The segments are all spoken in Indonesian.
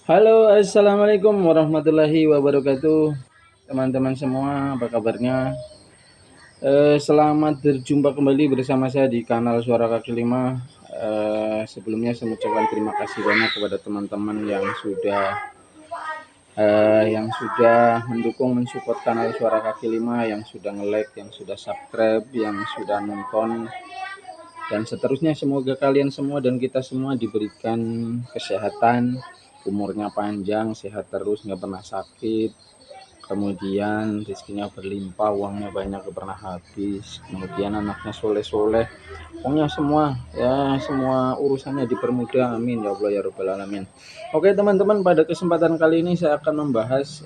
Halo, assalamualaikum warahmatullahi wabarakatuh, teman-teman semua, apa kabarnya? Selamat berjumpa kembali bersama saya di kanal Suara Kaki Lima. Sebelumnya saya mengucapkan terima kasih banyak kepada teman-teman yang sudah mendukung, mensupport kanal Suara Kaki Lima, yang sudah nge-like, yang sudah subscribe, yang sudah nonton, dan seterusnya. Semoga kalian semua dan kita semua diberikan kesehatan, umurnya panjang, sehat terus, nggak pernah sakit, kemudian rezekinya berlimpah, uangnya banyak, gak pernah habis, kemudian anaknya soleh-soleh, pokoknya semua ya, semua urusannya dipermudah, amin ya Allah ya rabbal alamin. Oke teman-teman, pada kesempatan kali ini saya akan membahas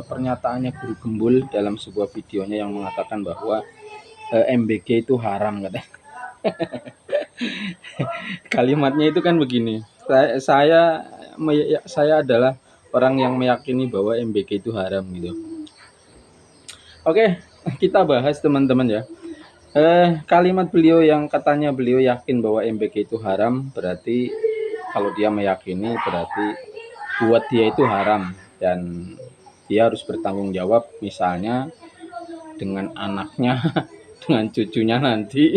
pernyataannya Guru Gembul dalam sebuah videonya yang mengatakan bahwa MBG itu haram katanya. Kalimatnya itu kan begini, saya adalah orang yang meyakini bahwa MBG itu haram gitu. Oke, kita bahas teman-teman ya. Kalimat beliau yang katanya beliau yakin bahwa MBG itu haram, berarti kalau dia meyakini berarti buat dia itu haram, dan dia harus bertanggung jawab, misalnya dengan anaknya, dengan cucunya nanti,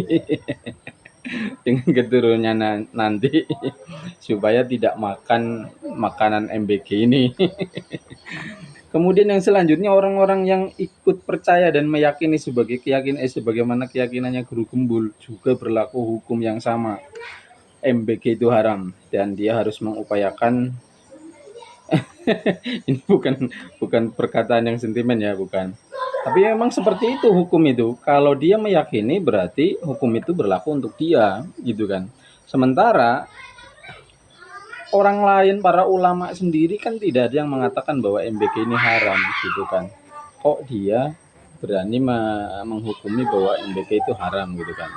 dengan keturunannya nanti, supaya tidak makan makanan MBG ini. Kemudian yang selanjutnya, orang-orang yang ikut percaya dan meyakini sebagaimana keyakinannya Guru Gembul juga berlaku hukum yang sama. MBG itu haram dan dia harus mengupayakan. Ini bukan perkataan yang sentimen ya, bukan. Tapi memang seperti itu hukum itu. Kalau dia meyakini berarti hukum itu berlaku untuk dia, gitu kan. Sementara orang lain, para ulama sendiri kan tidak ada yang mengatakan bahwa MBG ini haram, gitu kan. Kok dia berani menghukumi bahwa MBG itu haram, gitu kan.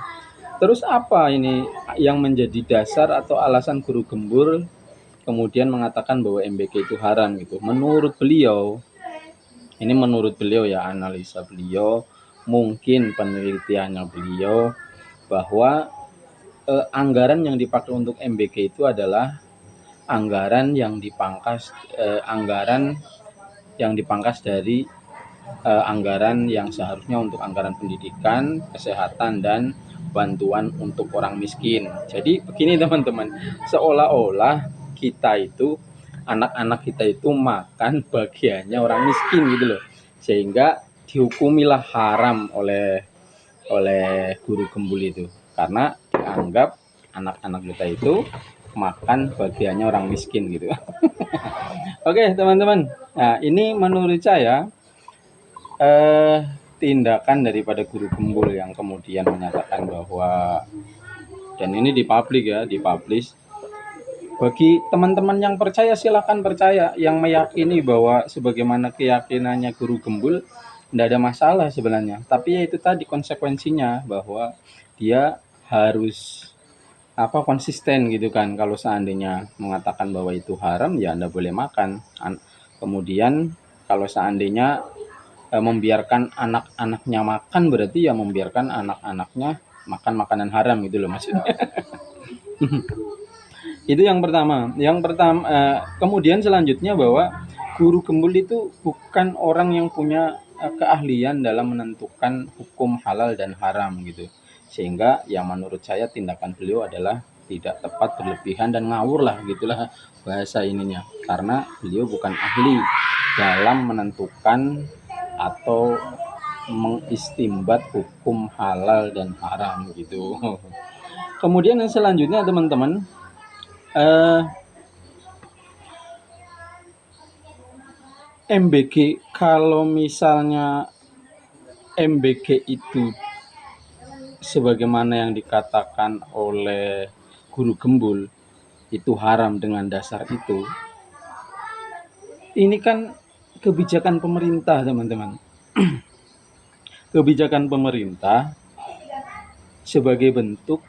Terus apa ini yang menjadi dasar atau alasan Guru Gembul kemudian mengatakan bahwa MBG itu haram gitu? Menurut beliau, ini menurut beliau ya, analisa beliau, mungkin penelitiannya beliau, bahwa anggaran yang dipakai untuk MBG itu adalah anggaran yang dipangkas dari anggaran yang seharusnya untuk anggaran pendidikan, kesehatan, dan bantuan untuk orang miskin. Jadi begini teman-teman, seolah-olah kita itu, anak-anak kita itu makan bagiannya orang miskin gitu loh, sehingga dihukumilah haram oleh Guru Gembul itu, karena dianggap anak-anak kita itu makan bagiannya orang miskin gitu. Oke teman-teman, nah ini menurut saya eh, tindakan daripada Guru Gembul yang kemudian menyatakan bahwa, dan ini dipublish. Bagi teman-teman yang percaya silakan percaya, yang meyakini bahwa sebagaimana keyakinannya Guru Gembul tidak ada masalah sebenarnya. Tapi ya itu tadi konsekuensinya, bahwa dia harus konsisten gitu kan. Kalau seandainya mengatakan bahwa itu haram, ya Anda boleh makan. Kemudian kalau seandainya membiarkan anak-anaknya makan, berarti ya membiarkan anak-anaknya makan makanan haram gitu loh maksudnya. Itu yang pertama. Kemudian selanjutnya bahwa Guru Gembul itu bukan orang yang punya keahlian dalam menentukan hukum halal dan haram gitu. Sehingga yang menurut saya tindakan beliau adalah tidak tepat, berlebihan, dan ngawur lah gitulah bahasa ininya. Karena beliau bukan ahli dalam menentukan atau mengistimbat hukum halal dan haram gitu. Kemudian yang selanjutnya teman-teman, eh, MBG, kalau misalnya MBG itu sebagaimana yang dikatakan oleh Guru Gembul itu haram dengan dasar itu, ini kan kebijakan pemerintah teman-teman. Kebijakan pemerintah sebagai bentuk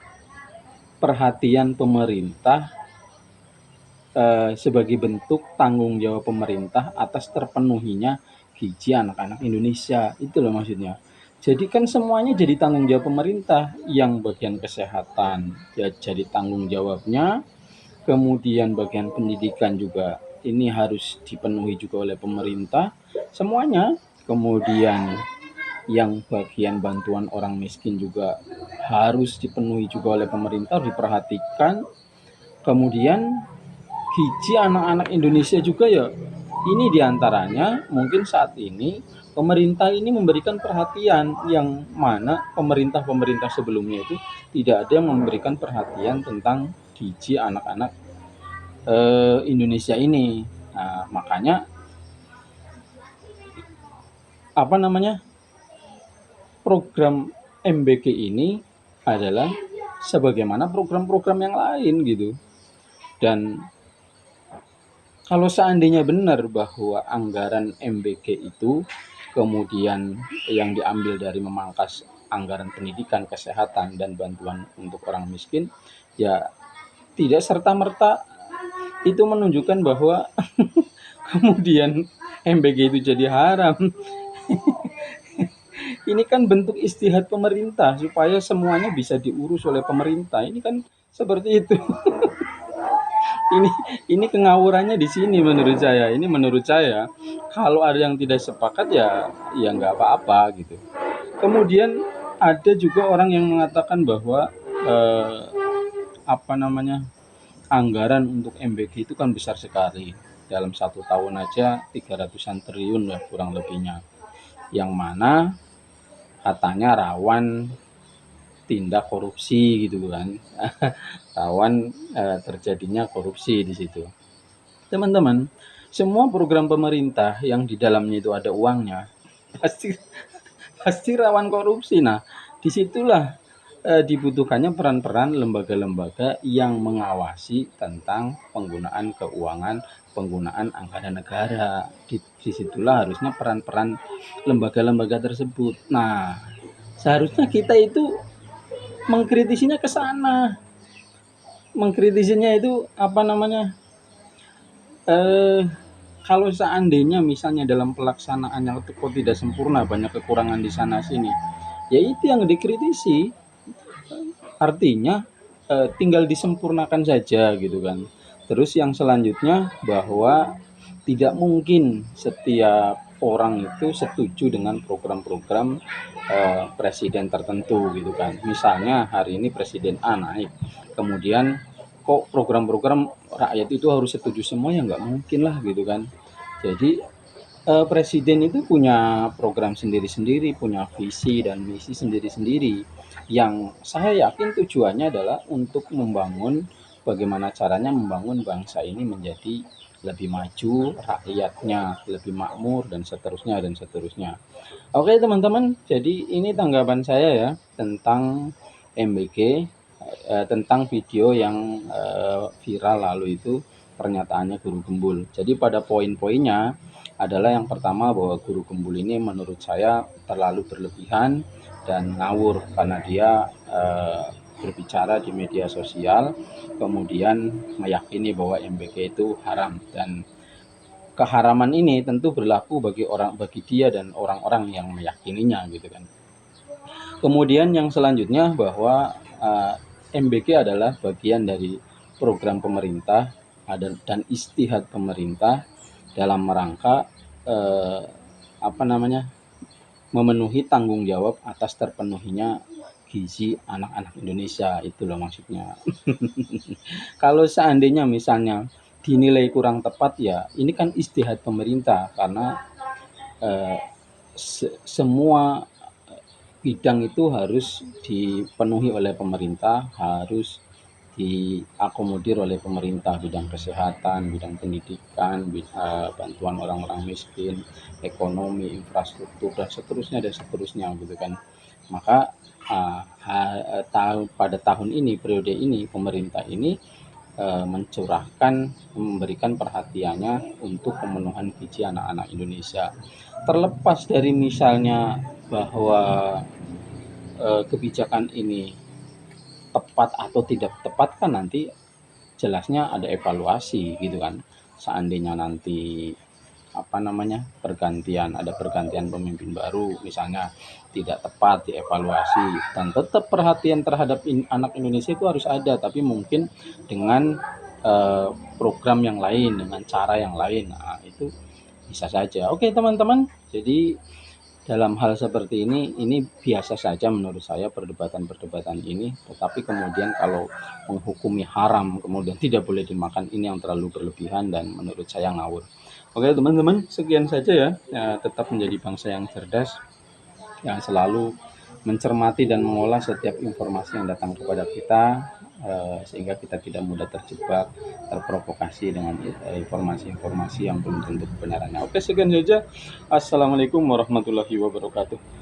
perhatian pemerintah, sebagai bentuk tanggung jawab pemerintah atas terpenuhinya gizi anak-anak Indonesia, itu loh maksudnya. Jadi kan semuanya jadi tanggung jawab pemerintah, yang bagian kesehatan ya jadi tanggung jawabnya, kemudian bagian pendidikan juga ini harus dipenuhi juga oleh pemerintah semuanya. Kemudian yang bagian bantuan orang miskin juga harus dipenuhi juga oleh pemerintah, diperhatikan. Kemudian gizi anak-anak Indonesia juga ya, ini diantaranya mungkin saat ini pemerintah ini memberikan perhatian, yang mana pemerintah-pemerintah sebelumnya itu tidak ada yang memberikan perhatian tentang gizi anak-anak Indonesia ini. Nah, makanya apa namanya, program MBG ini adalah sebagaimana program-program yang lain gitu. Dan kalau seandainya benar bahwa anggaran MBG itu kemudian yang diambil dari memangkas anggaran pendidikan, kesehatan, dan bantuan untuk orang miskin, ya tidak serta-merta itu menunjukkan bahwa kemudian MBG itu jadi haram. Ini kan bentuk istihad pemerintah supaya semuanya bisa diurus oleh pemerintah. Ini kan seperti itu. ini ini kengawurannya di sini menurut saya. Ini menurut saya kalau ada yang tidak sepakat ya nggak apa-apa gitu. Kemudian ada juga orang yang mengatakan bahwa eh, apa namanya, anggaran untuk MBG itu kan besar sekali. Dalam 1 tahun aja 300-an triliun lah kurang lebihnya. Yang mana katanya rawan tindak korupsi gitu kan. Rawan terjadinya korupsi di situ. Teman-teman, semua program pemerintah yang di dalamnya itu ada uangnya pasti pasti rawan korupsi. Nah, disitulah dibutuhkannya peran-peran lembaga-lembaga yang mengawasi tentang penggunaan keuangan, penggunaan anggaran negara. Disitulah harusnya peran-peran lembaga-lembaga tersebut. Nah, seharusnya kita itu mengkritisinya ke sana. Mengkritisinya itu apa namanya? Eh, kalau seandainya misalnya dalam pelaksanaannya kok tidak sempurna, banyak kekurangan di sana sini, ya itu yang dikritisi. Artinya tinggal disempurnakan saja gitu kan. Terus yang selanjutnya bahwa tidak mungkin setiap orang itu setuju dengan program-program presiden tertentu gitu kan. Misalnya hari ini presiden A naik, kemudian kok program-program rakyat itu harus setuju semua, ya nggak mungkin lah gitu kan. Jadi presiden itu punya program sendiri-sendiri, punya visi dan misi sendiri-sendiri, yang saya yakin tujuannya adalah untuk membangun, bagaimana caranya membangun bangsa ini menjadi lebih maju, rakyatnya lebih makmur, dan seterusnya dan seterusnya. Oke teman-teman, jadi ini tanggapan saya ya tentang MBG, tentang video yang viral lalu itu, pernyataannya Guru Gembul. Jadi pada poin-poinnya adalah yang pertama bahwa Guru Gembul ini menurut saya terlalu berlebihan dan ngawur karena dia berbicara di media sosial, kemudian meyakini bahwa MBG itu haram, dan keharaman ini tentu berlaku bagi dia dan orang-orang yang meyakininya gitu kan. Kemudian yang selanjutnya bahwa MBG adalah bagian dari program pemerintah dan istihad pemerintah dalam rangka apa namanya, memenuhi tanggung jawab atas terpenuhinya gizi anak-anak Indonesia, itu loh maksudnya. Kalau seandainya misalnya dinilai kurang tepat, ya ini kan istihad pemerintah karena semua bidang itu harus dipenuhi oleh pemerintah, harus diakomodir oleh pemerintah, bidang kesehatan, bidang pendidikan, bantuan orang-orang miskin, ekonomi, infrastruktur, dan seterusnya gitu kan. Maka pada tahun ini, periode ini, pemerintah ini memberikan perhatiannya untuk pemenuhan gizi anak-anak Indonesia. Terlepas dari misalnya bahwa kebijakan ini tepat atau tidak tepat, kan nanti jelasnya ada evaluasi gitu kan. Seandainya nanti apa namanya, ada pergantian pemimpin baru misalnya tidak tepat, dievaluasi, dan tetap perhatian terhadap anak Indonesia itu harus ada, tapi mungkin dengan program yang lain, dengan cara yang lain. Nah, itu bisa saja. Oke, teman-teman. Jadi dalam hal seperti ini biasa saja menurut saya perdebatan-perdebatan ini. Tetapi kemudian kalau menghukumi haram, kemudian tidak boleh dimakan, ini yang terlalu berlebihan dan menurut saya ngawur. Oke, teman-teman, sekian saja ya. Tetap menjadi bangsa yang cerdas, yang selalu mencermati dan mengolah setiap informasi yang datang kepada kita, sehingga kita tidak mudah terjebak, terprovokasi dengan informasi-informasi yang belum tentu kebenarannya. Oke, sekian saja. Assalamualaikum warahmatullahi wabarakatuh.